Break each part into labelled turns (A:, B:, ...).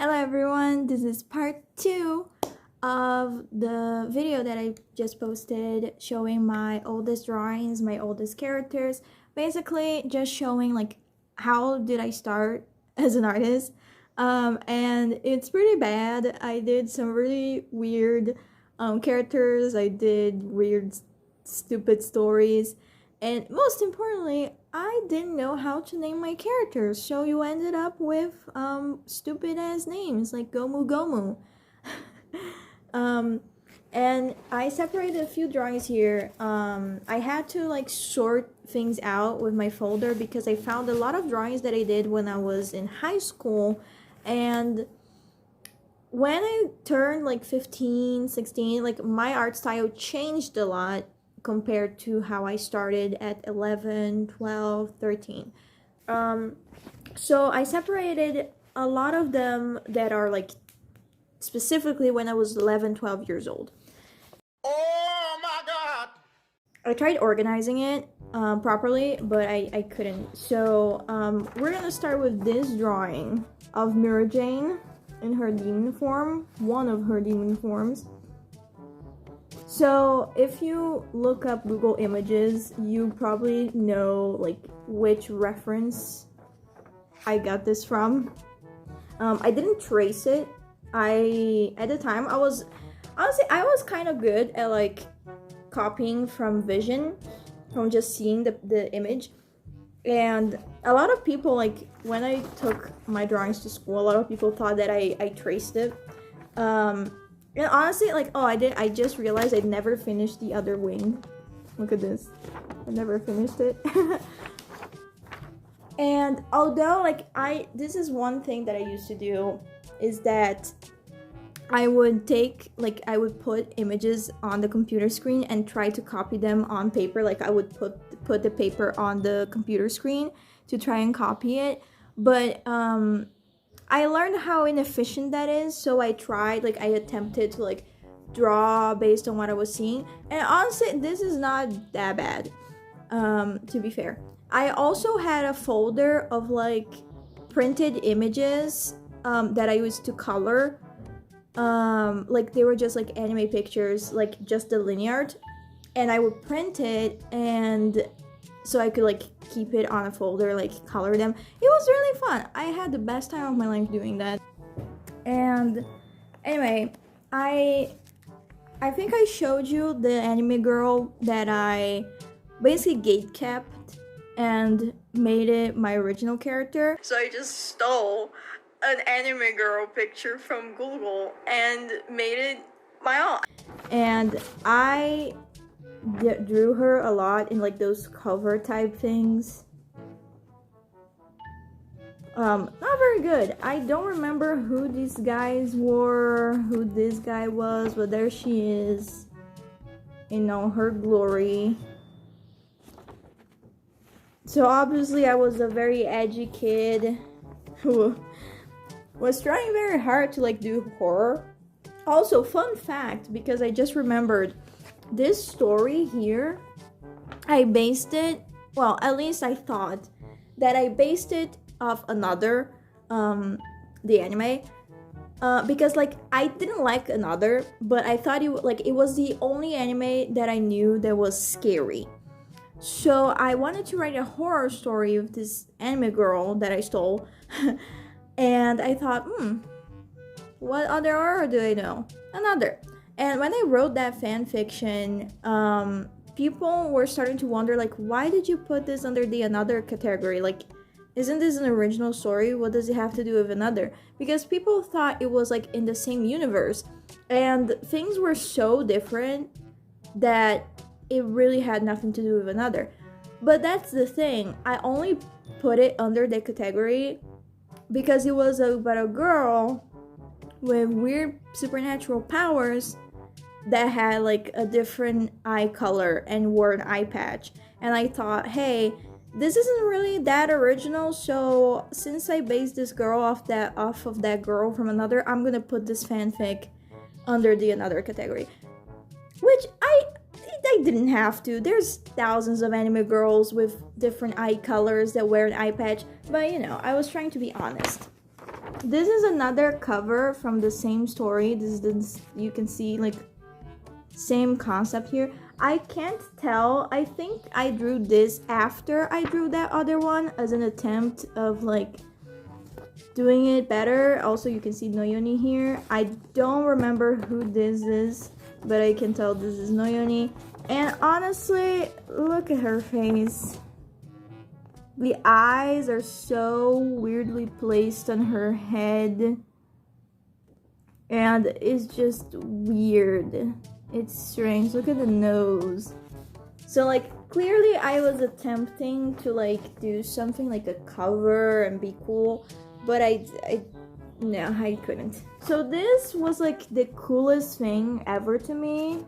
A: Hello everyone, this is part 2 of the video that I just posted showing my oldest drawings, my oldest characters. Basically just showing like how did I start as an artist. And it's pretty bad. I did some really weird characters. I did weird stupid stories. And most importantly, I didn't know how to name my characters, so you ended up with stupid ass names like Gomu Gomu. And I separated a few drawings here. I had to like sort things out with my folder because I found a lot of drawings that I did when I was in high school, and when I turned like 15, 16, like my art style changed a lot compared to how I started at 11, 12, 13. So I separated a lot of them that are like specifically when I was 11, 12 years old.
B: Oh my God!
A: I tried organizing it properly, but I couldn't. So we're gonna start with this drawing of Mira Jane in her demon form, one of her demon forms. So if you look up Google Images, you probably know like which reference I got this from. I didn't trace it. At the time I was kind of good at like copying from vision, from just seeing the image. And a lot of people, like when I took my drawings to school, a lot of people thought that I traced it. And honestly, like, oh, I just realized I never finished the other wing. Look at this. I never finished it. And although, like, this is one thing that I used to do, is that I would put images on the computer screen and try to copy them on paper. Like, I would put the paper on the computer screen to try and copy it. But, I learned how inefficient that is, so I attempted to like draw based on what I was seeing, and honestly this is not that bad, to be fair. I also had a folder of like printed images that I used to color, like they were just like anime pictures, like just the linear art, and I would print it, and so I could like keep it on a folder, like color them. It was really fun. I had the best time of my life doing that. And anyway, I think I showed you the anime girl that I basically gatekept and made it my original character. So I just stole an anime girl picture from Google and made it my own. And I drew her a lot in like those cover type things. Not very good. I don't remember who these guys were, who this guy was, but there she is in all her glory. So obviously I was a very edgy kid who was trying very hard to like do horror. Also, fun fact, because I just remembered, this story here, I based it, well, at least I thought that I based it off another, the anime, because like I didn't like another, but I thought it was the only anime that I knew that was scary. So I wanted to write a horror story with this anime girl that I stole, and I thought, what other horror do I know? Another. And when I wrote that fan fiction, people were starting to wonder, like, why did you put this under the another category? Like, isn't this an original story? What does it have to do with another? Because people thought it was like in the same universe, and things were so different that it really had nothing to do with another. But that's the thing. I only put it under the category because it was about a girl with weird supernatural powers that had like a different eye color and wore an eye patch. And I thought, hey, this isn't really that original, so since I based this girl off of that girl from another, I'm gonna put this fanfic under the another category. Which I didn't have to. There's thousands of anime girls with different eye colors that wear an eye patch, but you know, I was trying to be honest. This is another cover from the same story. You can see like same concept here. I can't tell. I think I drew this after I drew that other one as an attempt of like doing it better. Also, you can see Noyoni here. I don't remember who this is, but I can tell this is Noyoni. And honestly, look at her face. The eyes are so weirdly placed on her head. And it's just weird. It's strange. Look at the nose. So like clearly I was attempting to like do something like a cover and be cool, but no, I couldn't. So this was like the coolest thing ever to me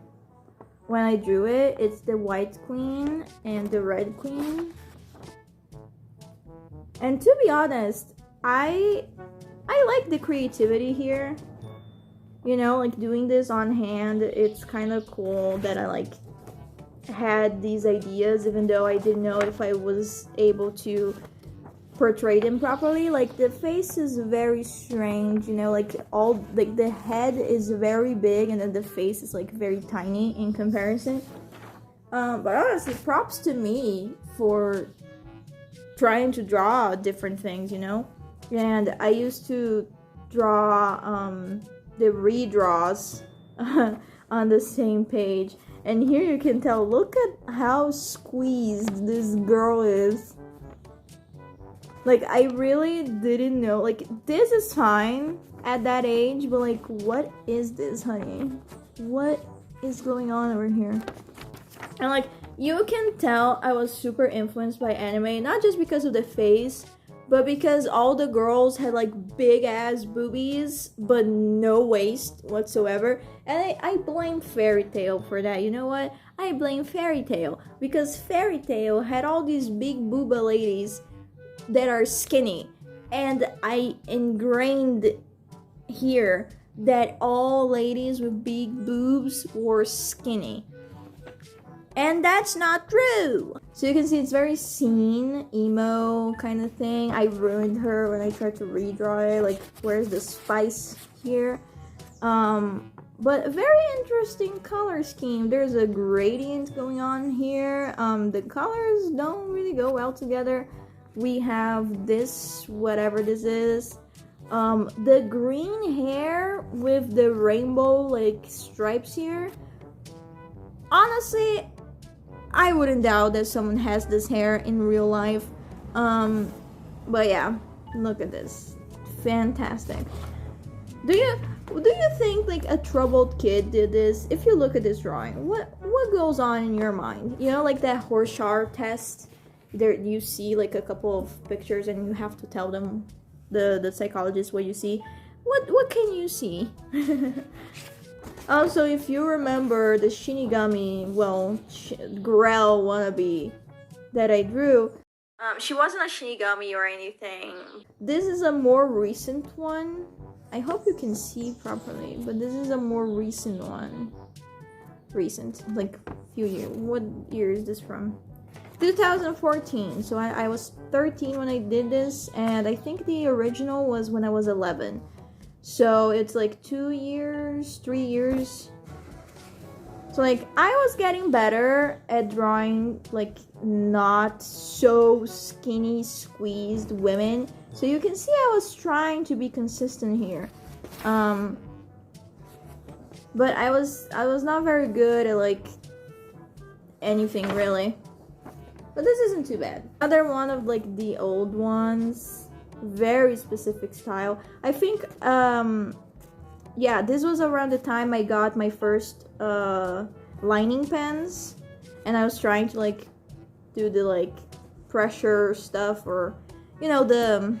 A: when I drew it. It's the white queen and the red queen. And to be honest, I like the creativity here. You know, like doing this on hand, it's kind of cool that I like had these ideas, even though I didn't know if I was able to portray them properly. Like the face is very strange, you know, like all like the head is very big and then the face is like very tiny in comparison. But honestly, props to me for trying to draw different things, you know. And I used to draw the redraws on the same page, and here you can tell, look at how squeezed this girl is. Like I really didn't know, like this is fine at that age, but like what is this, honey? What is going on over here? And like you can tell I was super influenced by anime, not just because of the face, but because all the girls had like big ass boobies but no waist whatsoever. And I blame Fairy Tail for that. You know what? I blame Fairy Tail because Fairy Tail had all these big booba ladies that are skinny, and I ingrained here that all ladies with big boobs were skinny. And that's not true. So you can see it's very scene, emo kind of thing. I ruined her when I tried to redraw it. Like, where's the spice here? But a very interesting color scheme. There's a gradient going on here. The colors don't really go well together. We have this, whatever this is. The green hair with the rainbow like stripes here. Honestly, I wouldn't doubt that someone has this hair in real life. But yeah, look at this. Fantastic. Do you think like a troubled kid did this? If you look at this drawing, what goes on in your mind? You know, like that Rorschach test. There you see like a couple of pictures and you have to tell them, the psychologist, what you see. What can you see? Also, if you remember the Shinigami, well, Grell wannabe that I drew, she wasn't a Shinigami or anything. This is a more recent one. I hope you can see properly, but this is a more recent one. Recent, like few years. What year is this from? 2014. So I was 13 when I did this, and I think the original was when I was 11. So it's like 2 years, 3 years. So like I was getting better at drawing like not so skinny squeezed women. So you can see I was trying to be consistent here. But I was not very good at like anything really. But this isn't too bad. Another one of like the old ones. Very specific style. I think yeah, this was around the time I got my first lining pens, and I was trying to like do the like pressure stuff, or you know, the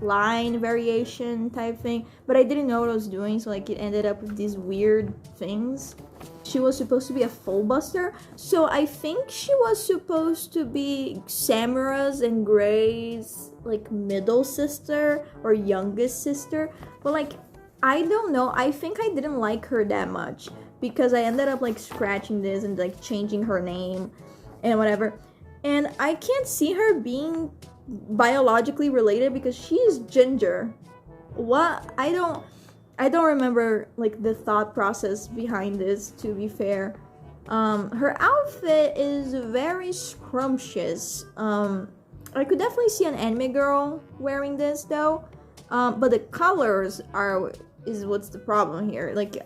A: line variation type thing, but I didn't know what I was doing, so like it ended up with these weird things. She was supposed to be a full buster, so I think she was supposed to be Samura's and Gray's like middle sister or youngest sister, but like I don't know, I think I didn't like her that much because I ended up like scratching this and like changing her name and whatever, and I can't see her being biologically related because she's ginger what? I don't remember like the thought process behind this, to be fair. Her outfit is very scrumptious. I could definitely see an anime girl wearing this though. But the colors is what's the problem here. Like,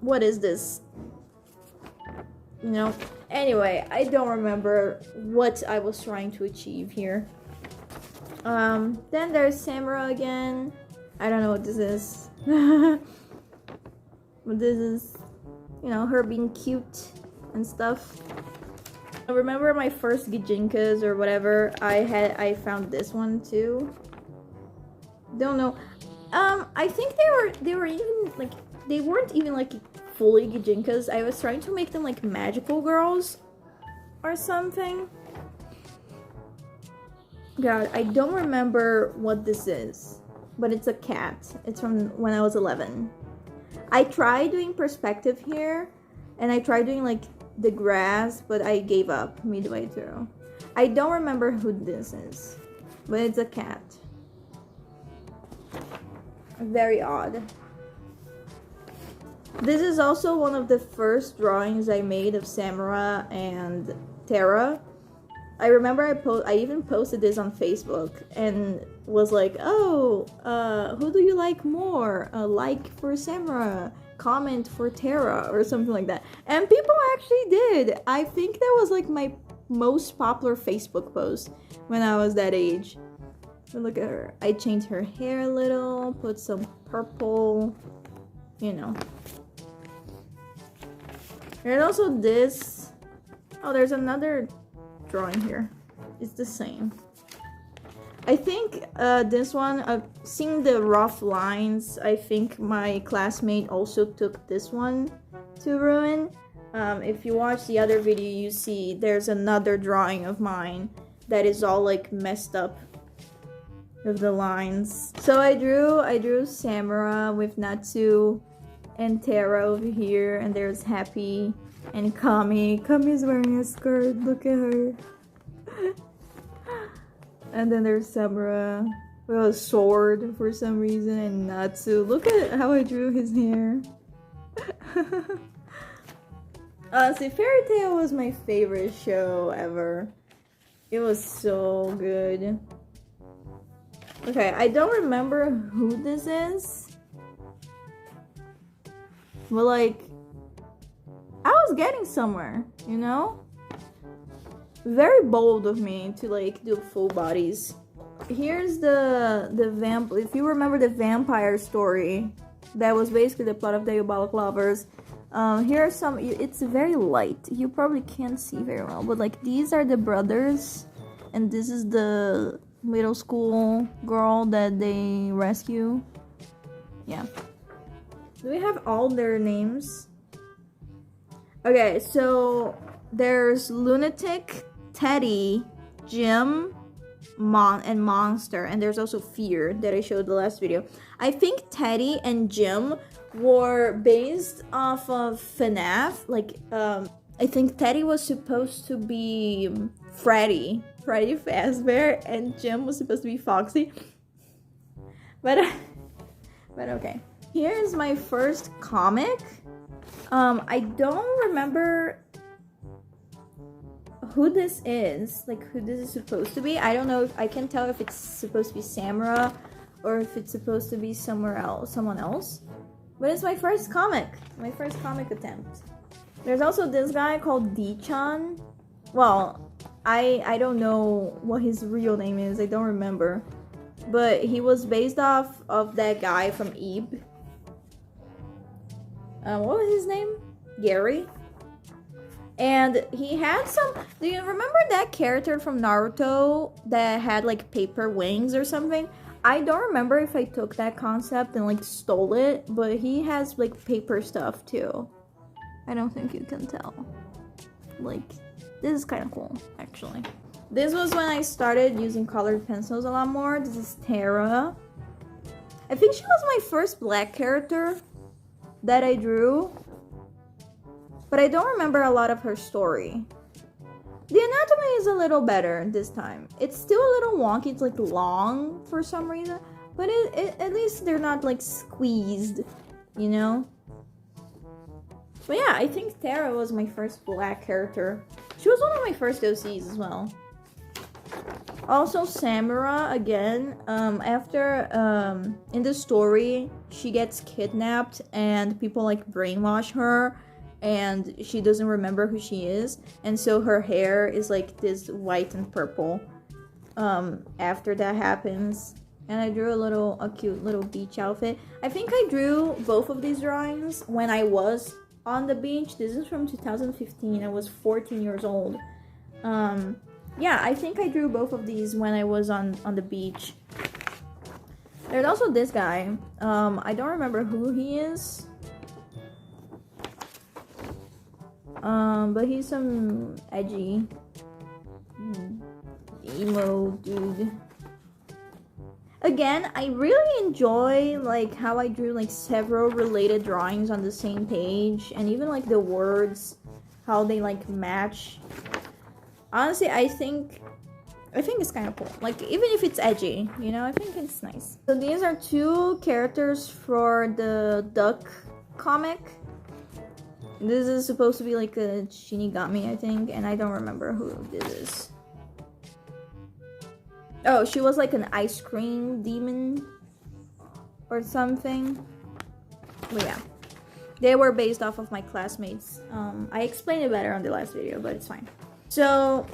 A: what is this? You know? Anyway, I don't remember what I was trying to achieve here. Then there's Samura again. I don't know what this is. But this is, you know, her being cute and stuff. I remember my first Gijinkas or whatever, I found this one too. Don't know. I think they were even like, they weren't even like fully Gijinkas. I was trying to make them like magical girls or something. God, I don't remember what this is, but it's a cat. It's from when I was 11. I tried doing perspective here, and I tried doing like the grass, but I gave up midway through. I don't remember who this is, but it's a cat. Very odd. This is also one of the first drawings I made of Samura and Terra. I remember I even posted this on Facebook and was like, oh, who do you like more? Like for Samura, comment for Terra, or something like that. And people actually did. I think that was like my most popular Facebook post when I was that age. But look at her. I changed her hair a little, put some purple, you know. And also this. Oh, there's another drawing here. It's the same. I think this one, seeing the rough lines, I think my classmate also took this one to ruin. If you watch the other video, you see there's another drawing of mine that is all like messed up with the lines. So I drew Samura with Natsu and Terra over here, and there's Happy and Kami. Kami's wearing a skirt, look at her. And then there's Samura with a sword for some reason, and Natsu. Look at how I drew his hair. See, Fairy Tail was my favorite show ever. It was so good. Okay, I don't remember who this is. But like, I was getting somewhere, you know? Very bold of me to like do full bodies. Here's the vamp. If you remember the vampire story, that was basically the plot of the Diabolic Lovers. Here are some. It's very light. You probably can't see very well, but like these are the brothers, and this is the middle school girl that they rescue. Yeah. Do we have all their names? Okay, so there's Lunatic, Teddy, Jim, and Monster, and there's also Fear that I showed the last video. I think Teddy and Jim were based off of FNAF. Like, I think Teddy was supposed to be Freddy Fazbear, and Jim was supposed to be Foxy. But okay. Here's my first comic. I don't remember who this is, like who this is supposed to be. I don't know if I can tell if it's supposed to be Samura or if it's supposed to be someone else. But it's my first comic attempt. There's also this guy called D-chan. Well, I don't know what his real name is. I don't remember. But he was based off of that guy from Ib. What was his name? Gary. And he had some. Do you remember that character from Naruto that had like paper wings or something? I don't remember if I took that concept and like stole it, but he has like paper stuff too. I don't think you can tell. Like, this is kind of cool, actually. This was when I started using colored pencils a lot more. This is Terra. I think she was my first black character that I drew, but I don't remember a lot of her story. The anatomy is a little better this time. It's still a little wonky, it's like long for some reason, But at least they're not like squeezed, you know? But yeah, I think Tara was my first black character. She was one of my first OCs as well. Also, Samara, again, after, in the story, she gets kidnapped and people, like, brainwash her and she doesn't remember who she is. And so her hair is, like, this white and purple, after that happens. And I drew a cute little beach outfit. I think I drew both of these drawings when I was on the beach. This is from 2015. I was 14 years old. Yeah, I think I drew both of these when I was on the beach. There's also this guy. I don't remember who he is. But he's some edgy emo dude. Again, I really enjoy like how I drew like several related drawings on the same page, and even like the words, how they like match. Honestly, I think it's kind of cool. Like, even if it's edgy, you know, I think it's nice. So these are two characters for the Duck comic. This is supposed to be like a Shinigami, I think, and I don't remember who this is. Oh, she was like an ice cream demon or something. But yeah, they were based off of my classmates. I explained it better on the last video, but it's fine. So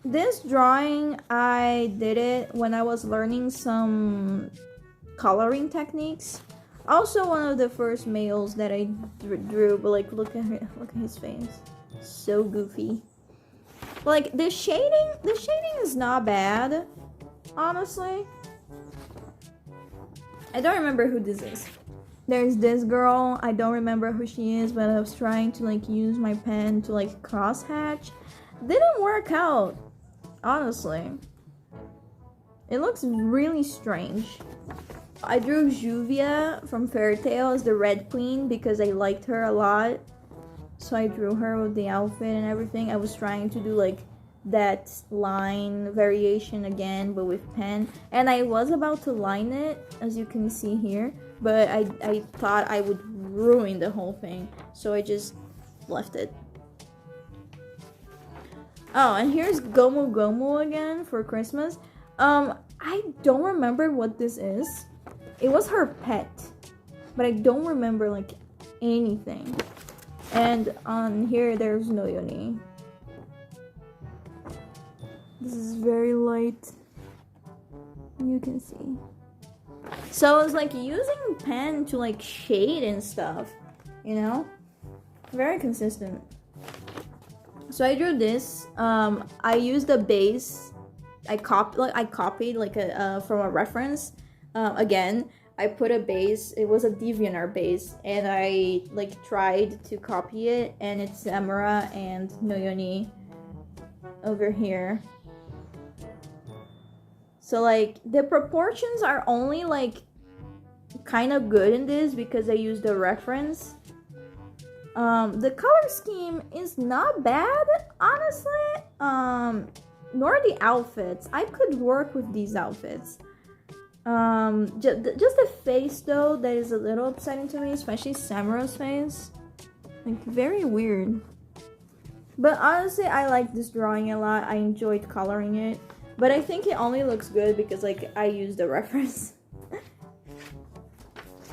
A: this drawing, I did it when I was learning some coloring techniques. Also one of the first males that I drew, but like look at his face. So goofy. Like the shading is not bad, honestly. I don't remember who this is. There's this girl, I don't remember who she is, but I was trying to like use my pen to like crosshatch. Didn't work out, honestly. It looks really strange. I drew Juvia from Fairy Tail as the Red Queen because I liked her a lot. So I drew her with the outfit and everything. I was trying to do like that line variation again, but with pen. And I was about to line it, as you can see here. But I thought I would ruin the whole thing. So I just left it. Oh, and here's Gomu Gomu again for Christmas. I don't remember what this is. It was her pet, but I don't remember like anything. And on here, there's Noyoni. This is very light. You can see. So I was like using pen to like shade and stuff, you know? Very consistent. So I drew this. I used a base. I copied like from a reference. Again, I put a base. It was a DeviantArt base, and I like tried to copy it. And it's Samara and Noyoni over here. So like the proportions are only like kind of good in this because I used a reference. The color scheme is not bad, honestly. Nor the outfits. I could work with these outfits. Just the face though, that is a little upsetting to me, especially Samara's face. Like, very weird. But honestly, I like this drawing a lot. I enjoyed coloring it. But I think it only looks good because, like, I used the reference.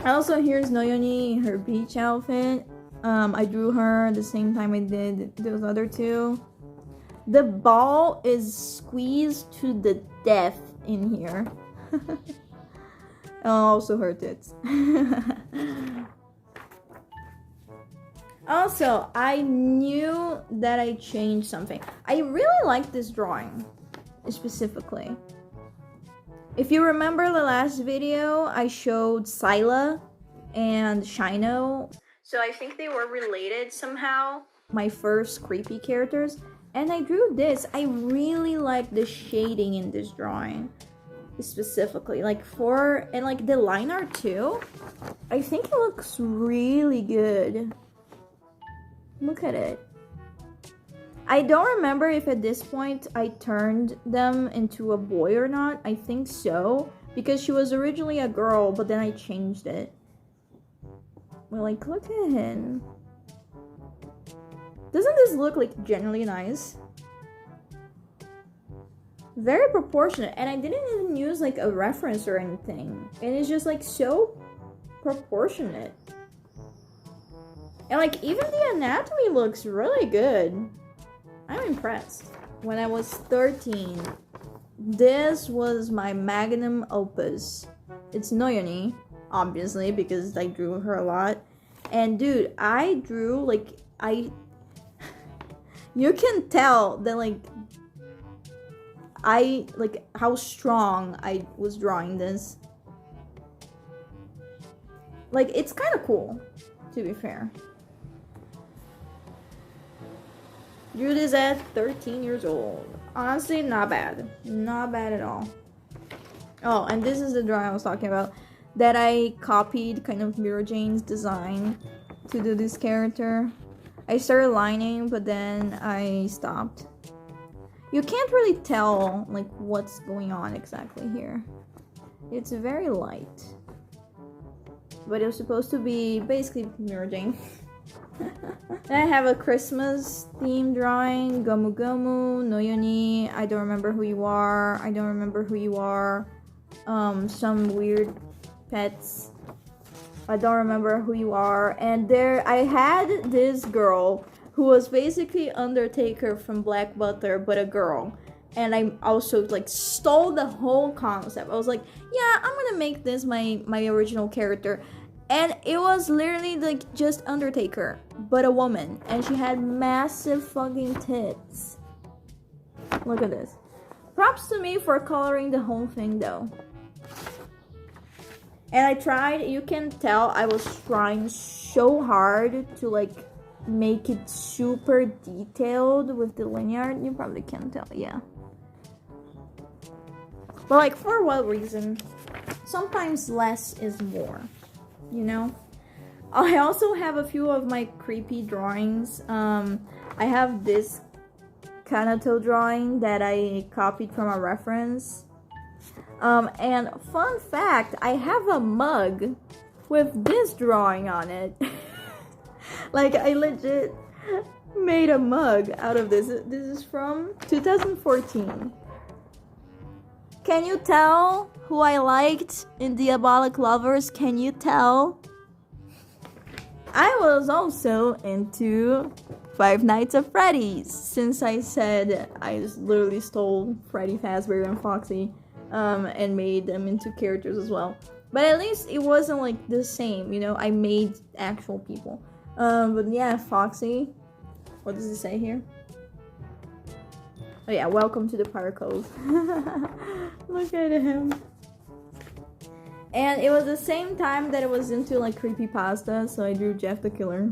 A: Also, here's Noyoni, her beach outfit. I drew her at the same time I did those other two. The ball is squeezed to the death in here. Also her tits. Also, I knew that I changed something. I really like this drawing, specifically. If you remember the last video, I showed Scylla and Shino. So I think they were related somehow. My first creepy characters. And I drew this. I really like the shading in this drawing. Specifically. Like and like the line art too. I think it looks really good. Look at it. I don't remember if at this point I turned them into a boy or not. I think so. because she was originally a girl, but then I changed it. Well, like, look at him. Doesn't this look like genuinely nice? Very proportionate, and I didn't even use like a reference or anything, and it's just like so proportionate. And like even the anatomy looks really good. I'm impressed. When I was 13, this was my magnum opus. It's Noyoni, obviously, because I drew her a lot. And dude, I drew like you can tell that like how strong I was drawing this. Like, it's kind of cool, to be fair. Drew this at 13 years old. Honestly, not bad. Not bad at all. Oh, and this is the drawing I was talking about. That I copied kind of Mira Jane's design to do this character. I started lining, but then I stopped. You can't really tell like what's going on exactly here. It's very light. But it was supposed to be basically Mira Jane. Then I have a Christmas theme drawing. Gomu Gomu, Noyoni, I don't remember who you are. I don't remember who you are. Some weird pets. I don't remember who you are. And there I had this girl who was basically Undertaker from Black Butter, but a girl. And I also like stole the whole concept. I was like, yeah, I'm gonna make this my original character. And it was literally like just Undertaker, but a woman. And she had massive fucking tits. Look at this. Props to me for coloring the whole thing though. And I tried, you can tell I was trying so hard to like make it super detailed with the linear. You probably can't tell, yeah. But like, for what reason? Sometimes less is more, you know? I also have a few of my creepy drawings. I have this Kanato drawing that I copied from a reference. And fun fact, I have a mug with this drawing on it. Like, I legit made a mug out of this. This is from 2014. Can you tell who I liked in Diabolic Lovers? Can you tell? I was also into Five Nights at Freddy's, since I said I literally stole Freddy Fazbear and Foxy and made them into characters as well. But at least it wasn't like the same, you know, I made actual people. But yeah, Foxy. What does it say here? Oh yeah, welcome to the Pirate Cove. Look at him. And it was the same time that I was into like creepypasta, so I drew Jeff the Killer.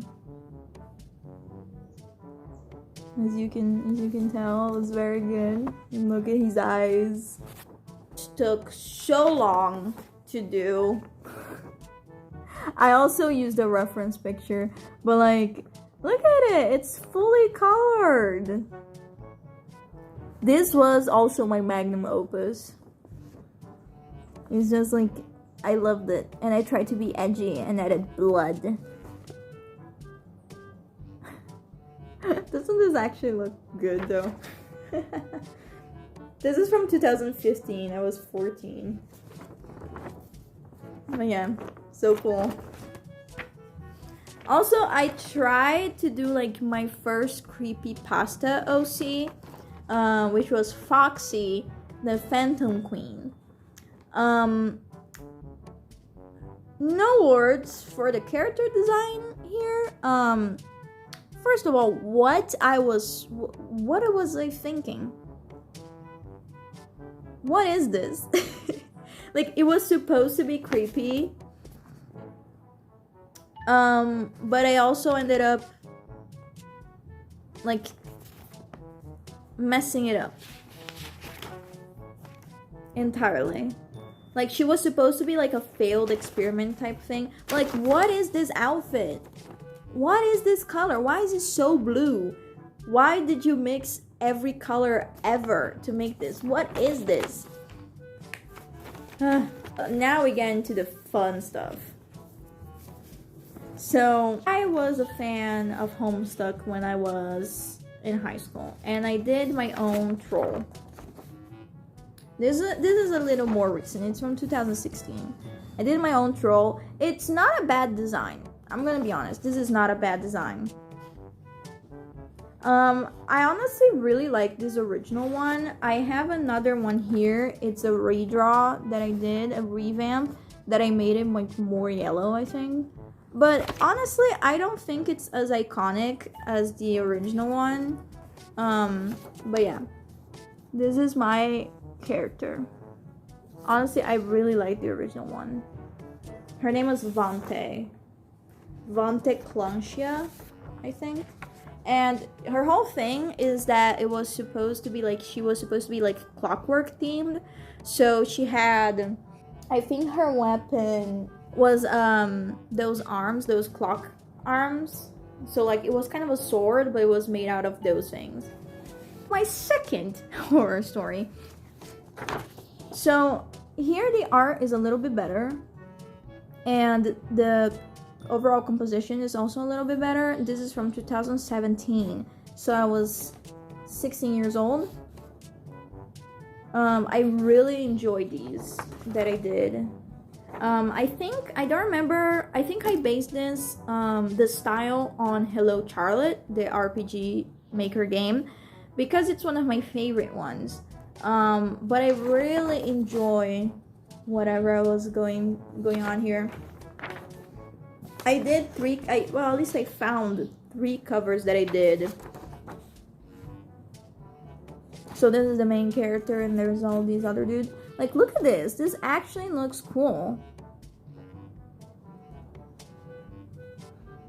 A: As you can tell, it's very good. And look at his eyes. It took so long to do. I also used a reference picture, but like, look at it, it's fully colored. This was also my magnum opus. It's just like, I loved it, and I tried to be edgy and added blood. Doesn't this actually look good though? This is from 2015, I was 14. But yeah, so cool. Also, I tried to do like my first creepypasta OC, which was Foxy, the Phantom Queen. No words for the character design here. First of all, what was I thinking? What is this? Like, it was supposed to be creepy. But I also ended up like messing it up entirely. Like, she was supposed to be like a failed experiment type thing. Like, what is this outfit? What is this color? Why is it so blue? Why did you mix every color ever to make this? What is this? Now we get into the fun stuff. So I was a fan of Homestuck when I was in high school, and I did my own troll. This is a little more recent. It's from 2016. I did my own troll. It's not a bad design. I'm gonna be honest. This is not a bad design. I honestly really like this original one. I have another one here. It's a redraw that I did, a revamp that I made it like more yellow, I think. But honestly, I don't think it's as iconic as the original one. But yeah, this is my character. Honestly, I really like the original one. Her name was Vante Cluncia, I think. And her whole thing is that it was supposed to be like, she was supposed to be like clockwork themed. So she had, I think her weapon was those arms, those clock arms. So like it was kind of a sword, but it was made out of those things. My second horror story. So here the art is a little bit better, and the overall composition is also a little bit better. This is from 2017, so I was 16 years old. I really enjoyed these that I did. I think I based this the style on Hello Charlotte, the RPG Maker game, because it's one of my favorite ones. But I really enjoy whatever was going on here. I did at least I found 3 covers that I did. So this is the main character, and there's all these other dudes. Like, look at this. This actually looks cool.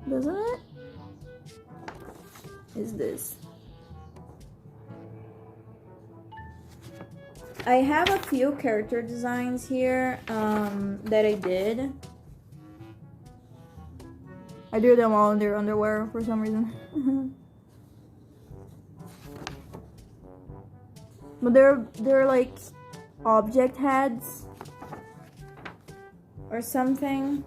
A: Doesn't it? Is this? I have a few character designs here that I did. I drew them all in their underwear for some reason. But they're like object heads or something.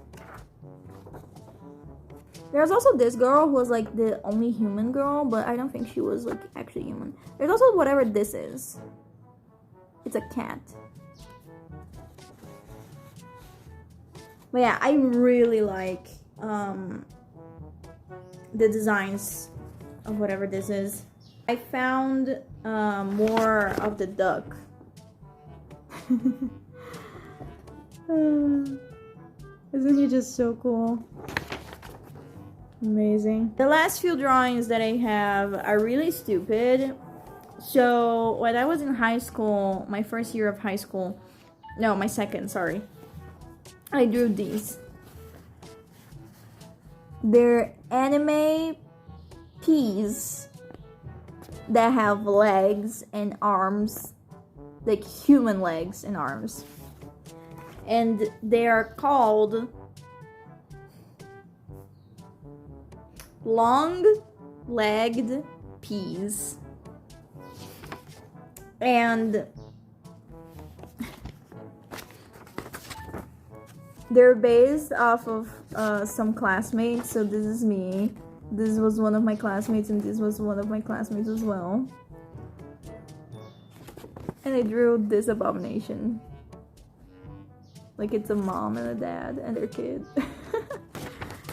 A: There's also this girl who was like the only human girl, but I don't think she was like actually human. There's also whatever this is. It's a cat. But yeah, I really like the designs of whatever this is. I found more of the duck. Isn't he just so cool? Amazing. The last few drawings that I have are really stupid. So when I was in high school, my first year of high school, no, my second, sorry, I drew these. They're anime peas that have legs and arms, like human legs and arms. And they are called long-legged peas. And they're based off of some classmates. So this is me. This was one of my classmates, and this was one of my classmates as well. And I drew this abomination. Like it's a mom and a dad and their kid.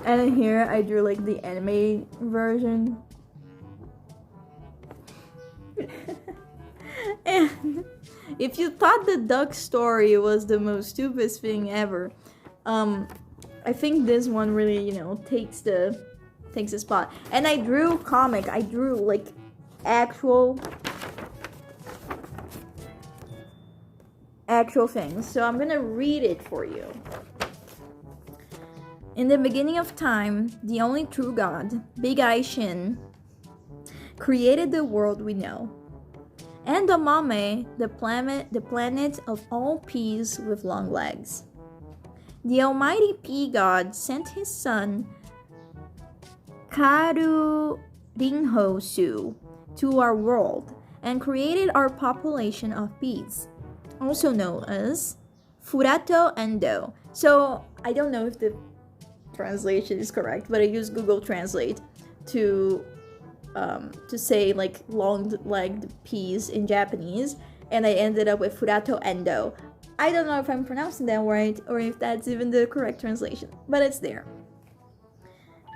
A: And in here I drew like the anime version. And if you thought the duck story was the most stupid thing ever, I think this one really, takes the spot. And I drew comic. I drew like actual things. So I'm gonna read it for you. In the beginning of time, the only true God, Big Eye Shin, created the world we know. And Amame, the planet of all peas with long legs. The almighty pea god sent his son, Karurinhosu, to our world and created our population of peas, also known as Furato endo. So I don't know if the translation is correct, but I use Google Translate to say like long-legged peas in Japanese, and I ended up with Furato endo. I don't know if I'm pronouncing that right or if that's even the correct translation, but it's there.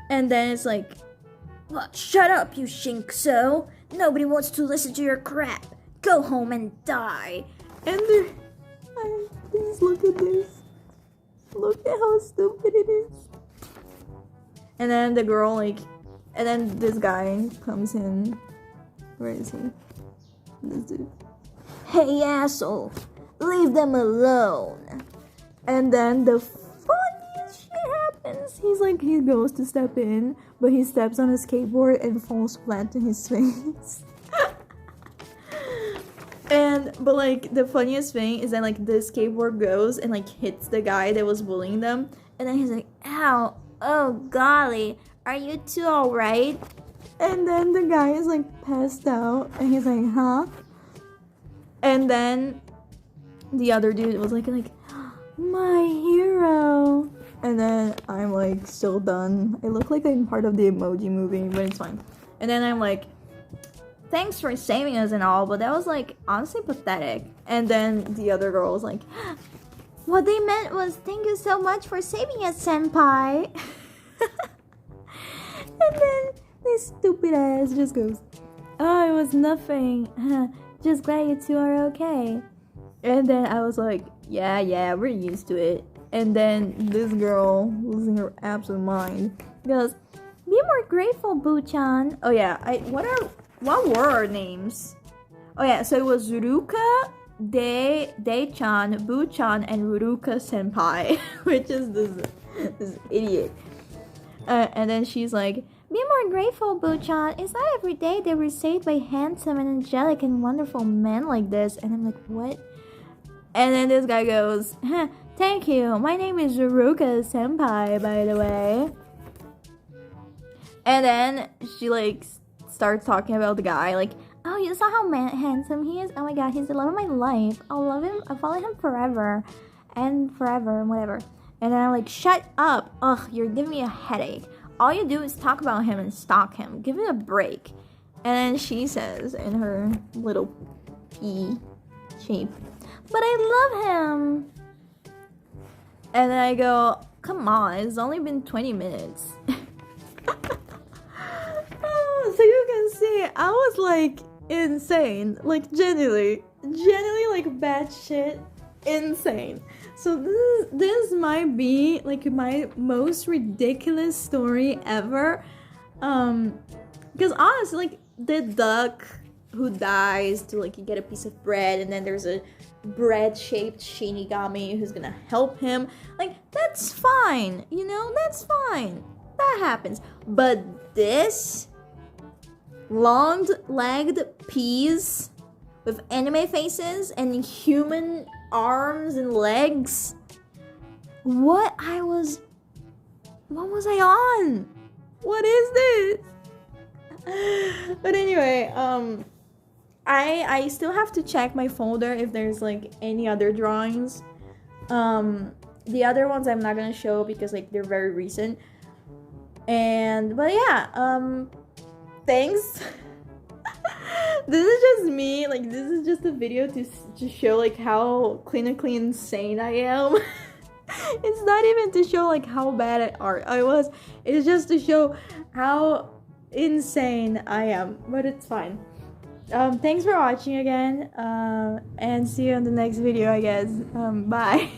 A: And then it's like, well, shut up, you shinkso. Nobody wants to listen to your crap. Go home and die. And please look at this. Look at how stupid it is. And then the girl, like, and then this guy comes in. Where is he? This dude. Hey, asshole. Leave them alone. And then the funniest shit happens. He goes to step in, but he steps on a skateboard and falls flat in his face. But like the funniest thing is that like the skateboard goes and like hits the guy that was bullying them, and then he's like, ow, oh golly, are you two alright? And then the guy is like passed out and he's like, huh? And then the other dude was like my hero. And then I'm like still done. I look like I'm part of the Emoji Movie, but it's fine. And then I'm like, thanks for saving us and all, but that was like honestly pathetic. And then the other girl was like, what they meant was thank you so much for saving us, senpai. And then this stupid ass just goes, oh, it was nothing. Just glad you two are okay. And then I was like, yeah, we're used to it. And then this girl, losing her absolute mind, goes, be more grateful, Boo-chan. Oh yeah, what were our names? Oh yeah, so it was Ruka, De-chan, Boo-chan, and Ruruka Senpai, which is this idiot. And then she's like, be more grateful, Boo-chan. It's not every day that we're saved by handsome and angelic and wonderful men like this. And I'm like, what? And then this guy goes, thank you. My name is Ruruka Senpai, by the way. And then she like starts talking about the guy, like, oh, you saw how handsome he is? Oh my god, he's the love of my life. I'll love him. I'll follow him forever and whatever. And then I'm like, shut up. Ugh, you're giving me a headache. All you do is talk about him and stalk him. Give it a break. And then she says in her little pea shape, but I love him. And then I go, come on, it's only been 20 minutes. So you can see, I was like insane, like genuinely like bad shit insane. So this might be like my most ridiculous story ever. Because honestly, like the duck who dies to like get a piece of bread, and then there's a bread-shaped Shinigami who's gonna help him. Like that's fine, you know, that's fine. That happens. But this long-legged peas with anime faces and human arms and legs. What was I on? What is this? But anyway, I still have to check my folder if there's like any other drawings. The other ones I'm not gonna show because like they're very recent. But yeah, thanks. This is just me, like this is just a video to show like how clinically insane I am. It's not even to show like how bad at art I was, it's just to show how insane I am, but it's fine. Thanks for watching again, and see you in the next video, I guess. Bye.